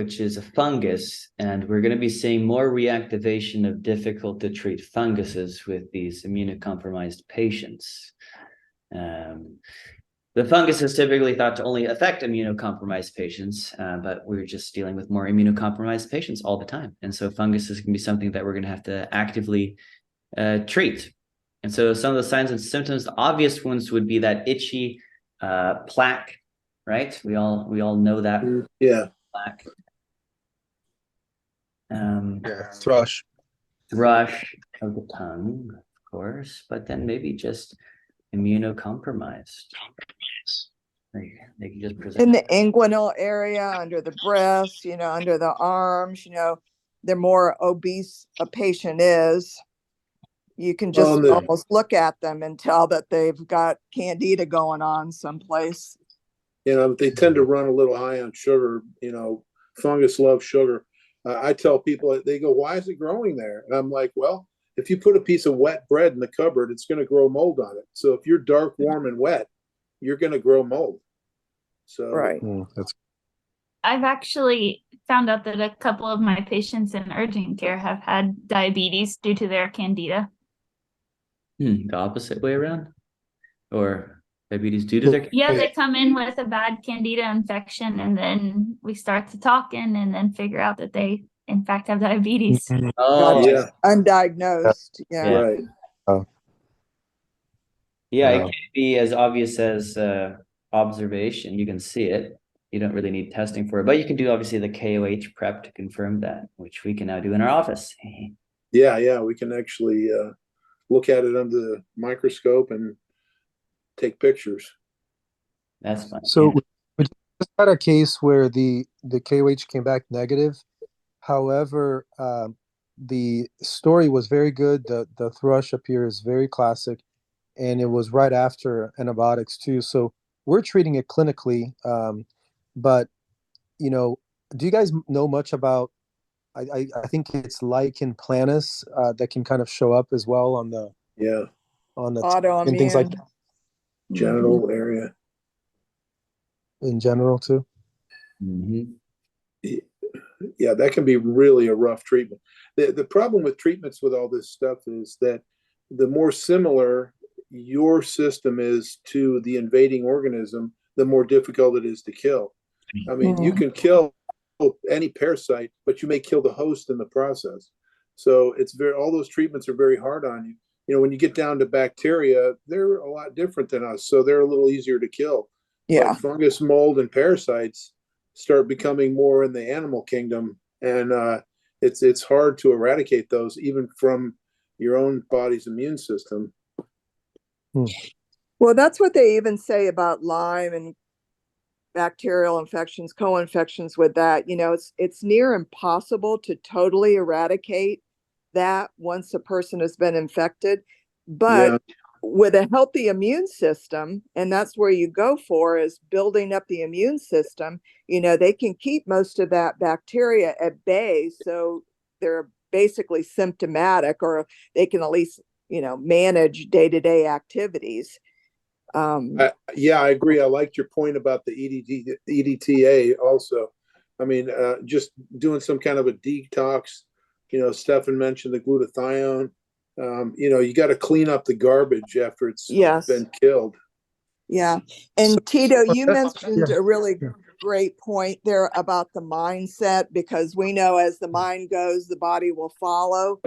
which is a fungus, and we're going to be seeing more reactivation of difficult to treat funguses with these immunocompromised patients. The fungus is typically thought to only affect immunocompromised patients, but we're just dealing with more immunocompromised patients all the time. And so funguses can be something that we're going to have to actively treat. And so some of the signs and symptoms, the obvious ones would be that itchy plaque, right? We all know that. Yeah. Plaque. Thrush Of the tongue, of course, but then maybe just immunocompromised. They can just present in the inguinal area, under the breast, under the arms, the more obese a patient is, you can just almost look at them and tell that they've got candida going on someplace. They tend to run a little high on sugar. Fungus loves sugar. I tell people, they go, why is it growing there? And I'm like, well, if you put a piece of wet bread in the cupboard, it's going to grow mold on it. So if you're dark, warm, and wet, you're going to grow mold. So right. I've actually found out that a couple of my patients in urgent care have had diabetes due to their candida. The opposite way around? Or diabetes due to their candida? Yeah, they come in with a bad candida infection, and then we start to talking and then figure out that they in fact have diabetes. Oh, yeah. Undiagnosed. Yeah. Right. Yeah, it can be as obvious as observation. You can see it. You don't really need testing for it, but you can do obviously the KOH prep to confirm that, which we can now do in our office. Yeah, we can actually look at it under the microscope and take pictures. That's fine. So we just had a case where the KOH came back negative. However, the story was very good. The thrush appears very classic, and it was right after antibiotics too. So we're treating it clinically. But do you guys know much about? I think it's lichen planus that can kind of show up as well on the autoimmune and things like that. Genital area in general too. Yeah, that can be really a rough treatment. The problem with treatments with all this stuff is that the more similar your system is to the invading organism, the more difficult it is to kill. I mean, you can kill any parasite, but you may kill the host in the process. So all those treatments are very hard on you. When you get down to bacteria, they're a lot different than us, so they're a little easier to kill. Yeah. But fungus, mold, and parasites start becoming more in the animal kingdom, and it's hard to eradicate those even from your own body's immune system. Well, that's what they even say about Lyme and bacterial infections, co-infections with that. It's near impossible to totally eradicate that once a person has been infected, but with a healthy immune system, and that's where you go for, is building up the immune system, they can keep most of that bacteria at bay, so they're basically symptomatic, or they can at least manage day-to-day activities. I agree. I liked your point about the EDTA also. I mean, just doing some kind of a detox. Stefan mentioned the glutathione. You got to clean up the garbage after it's been killed. Yeah. And Tito, you mentioned a really great point there about the mindset, because we know as the mind goes, the body will follow.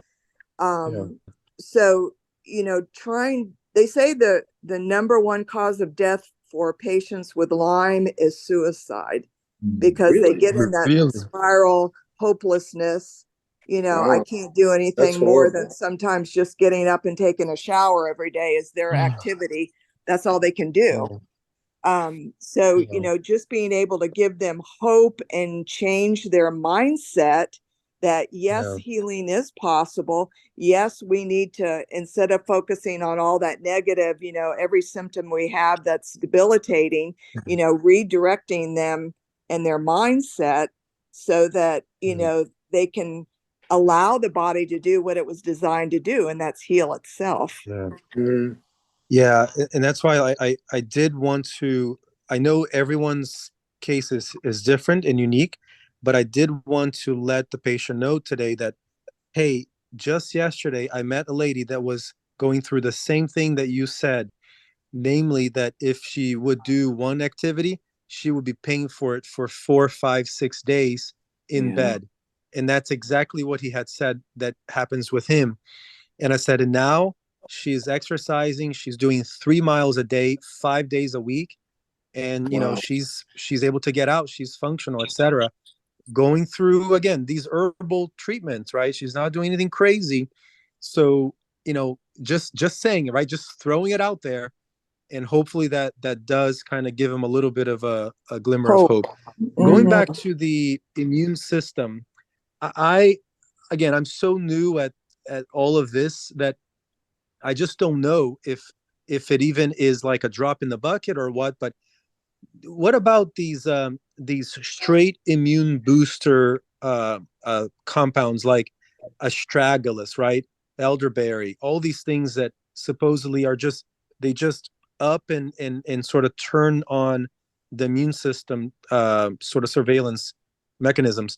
So, they say the number one cause of death for patients with Lyme is suicide, because they get in that spiral hopelessness. I can't do anything more than sometimes just getting up and taking a shower every day is their activity. That's all they can do. So, just being able to give them hope and change their mindset that yes, healing is possible. Yes, we need to, instead of focusing on all that negative, every symptom we have that's debilitating, redirecting them and their mindset so that, they can allow the body to do what it was designed to do, and that's heal itself. Yeah, and that's why I did want to. I know everyone's case is different and unique, but I did want to let the patient know today that, hey, just yesterday I met a lady that was going through the same thing that you said, namely that if she would do one activity, she would be paying for it for 4, 5, 6 days in bed. And that's exactly what he had said that happens with him. And I said, and now she's exercising, she's doing 3 miles a day, 5 days a week. And, you know, she's able to get out, she's functional, etc. Going through, again, these herbal treatments, right? She's not doing anything crazy. So, you know, just saying it, right? Just throwing it out there. And hopefully that does kind of give him a little bit of a glimmer of hope. Going back to the immune system, again, I'm so new at all of this that I just don't know if it even is like a drop in the bucket or what. But what about these straight immune booster compounds like astragalus, right? Elderberry, all these things that supposedly are just up and sort of turn on the immune system sort of surveillance mechanisms.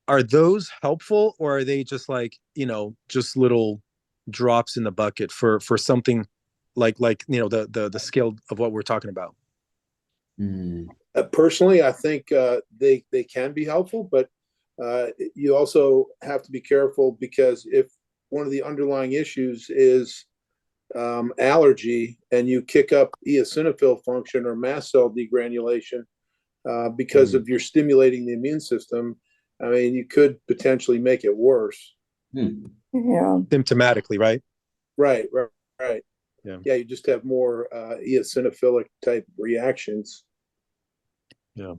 Are those helpful, or are they just like, you know, just little drops in the bucket for something like you know, the scale of what we're talking about? Personally, I think they can be helpful, but you also have to be careful, because if one of the underlying issues is allergy, and you kick up eosinophil function or mast cell degranulation because of your stimulating the immune system, I mean, you could potentially make it worse. Symptomatically, right? Right. Yeah, you just have more eosinophilic type reactions. Yeah.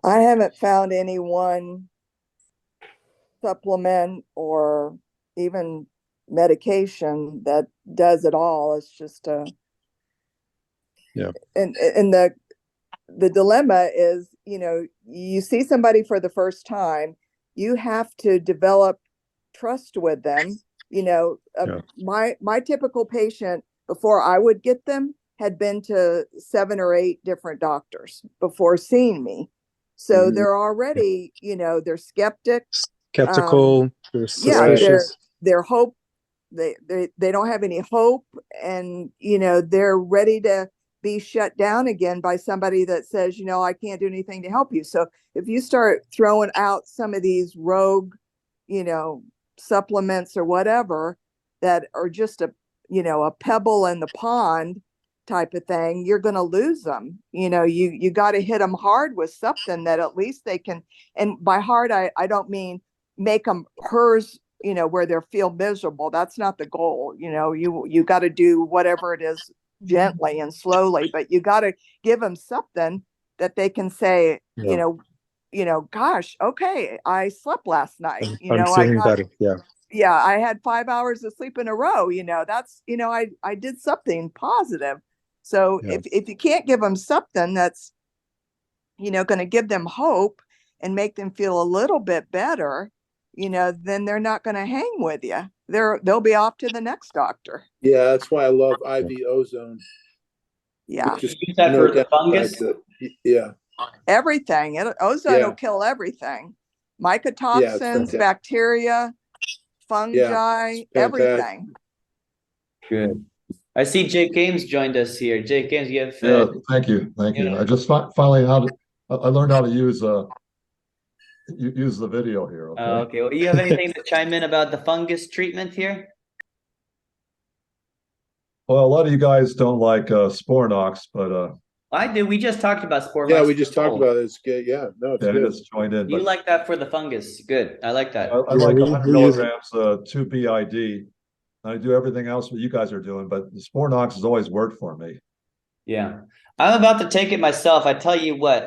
I haven't found any one supplement or even medication that does it all. It's just and the dilemma is, you know, you see somebody for the first time, you have to develop trust with them. You know, my typical patient, before I would get them, had been to 7 or 8 different doctors before seeing me. So they're already, you know, they're skeptical, they're suspicious. They're hope. They don't have any hope, and, you know, they're ready to be shut down again by somebody that says, you know, I can't do anything to help you. So if you start throwing out some of these rogue, you know, supplements or whatever that are just a pebble in the pond type of thing, you're going to lose them. You know, you got to hit them hard with something that at least they can. And by hard, I don't mean make them hers, you know, where they feel miserable. That's not the goal. You know, you got to do whatever it is gently and slowly, but you got to give them something that they can say, you know, gosh, okay, I slept last night. You know, I'm feeling better. Yeah, I had 5 hours of sleep in a row. You know, that's, you know, I did something positive. So if you can't give them something that's, you know, going to give them hope and make them feel a little bit better, you know, then they're not going to hang with you. They'll be off to the next doctor. Yeah, that's why I love IV ozone. Yeah. Use that for the fungus? Yeah. Everything. Ozone will kill everything. Mycotoxins, bacteria, fungi, everything. Good. I see Jake Ames joined us here. Jake Ames, you have... thank you. I just finally I learned how to use the video here. Okay. Okay. Well, you have anything to chime in about the fungus treatment here? Well, a lot of you guys don't like Sporanox, but I do. We just talked about Sporanox. Yeah, we just talked about it. It's good. Yeah, no, it's good. I just joined in. You like that for the fungus? Good. I like that. I like 100 milligrams 2 BID. I do everything else what you guys are doing, but the Sporanox has always worked for me. Yeah, I'm about to take it myself. I tell you what,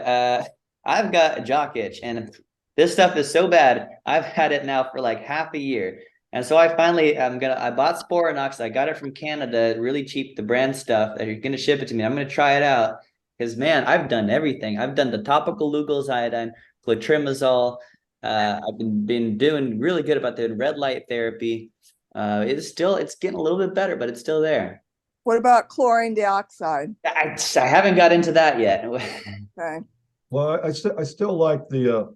I've got a jock itch, and this stuff is so bad. I've had it now for like half a year. And so I bought Sporanox. I got it from Canada, really cheap, the brand stuff. They're going to ship it to me. I'm going to try it out because, man, I've done everything. I've done the topical Lugol's iodine, clotrimazole. I've been doing really good about the red light therapy. It's getting a little bit better, but it's still there. What about chlorine dioxide? I haven't got into that yet. Okay. Well, I still like the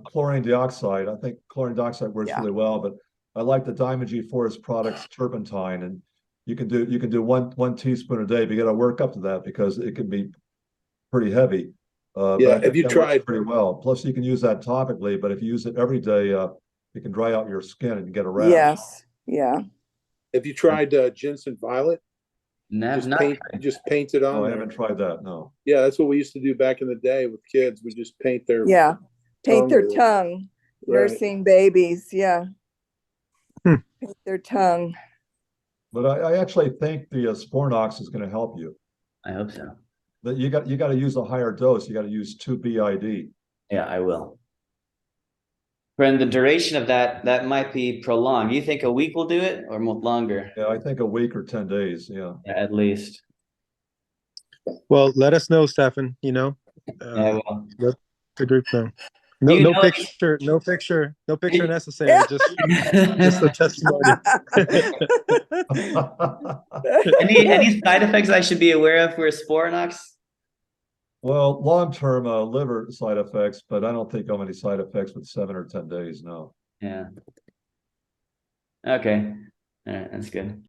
chlorine dioxide. I think chlorine dioxide works really well, but I like the Diamond G4's products turpentine, and you can do one teaspoon a day, but you got to work up to that because it can be pretty heavy. Have you tried pretty well? Plus, you can use that topically, but if you use it every day, it can dry out your skin and get a rash. Yes. Yeah. Have you tried Ginseng Violet? No, Just paint it on. Oh, I there. haven't tried that. No. Yeah, that's what we used to do back in the day with kids. We just paint their paint their with it. tongue. Right. Nursing babies. Yeah. Paint their tongue. But I actually think the Spornox is going to help you. I hope so. But you got to use a higher dose. You got to use 2 BID. Yeah, I will. Friend, the duration of that might be prolonged. You think a week will do it, or more longer? Yeah, I think a week or 10 days. Yeah, at least. Well, let us know, Stefan. You know, I will. let the group know. No picture necessary. Just a testimony. any side effects I should be aware of for Sporanox? Well, long-term liver side effects, but I don't think how many side effects with 7 or 10 days. No. Yeah. Okay. All right, that's good.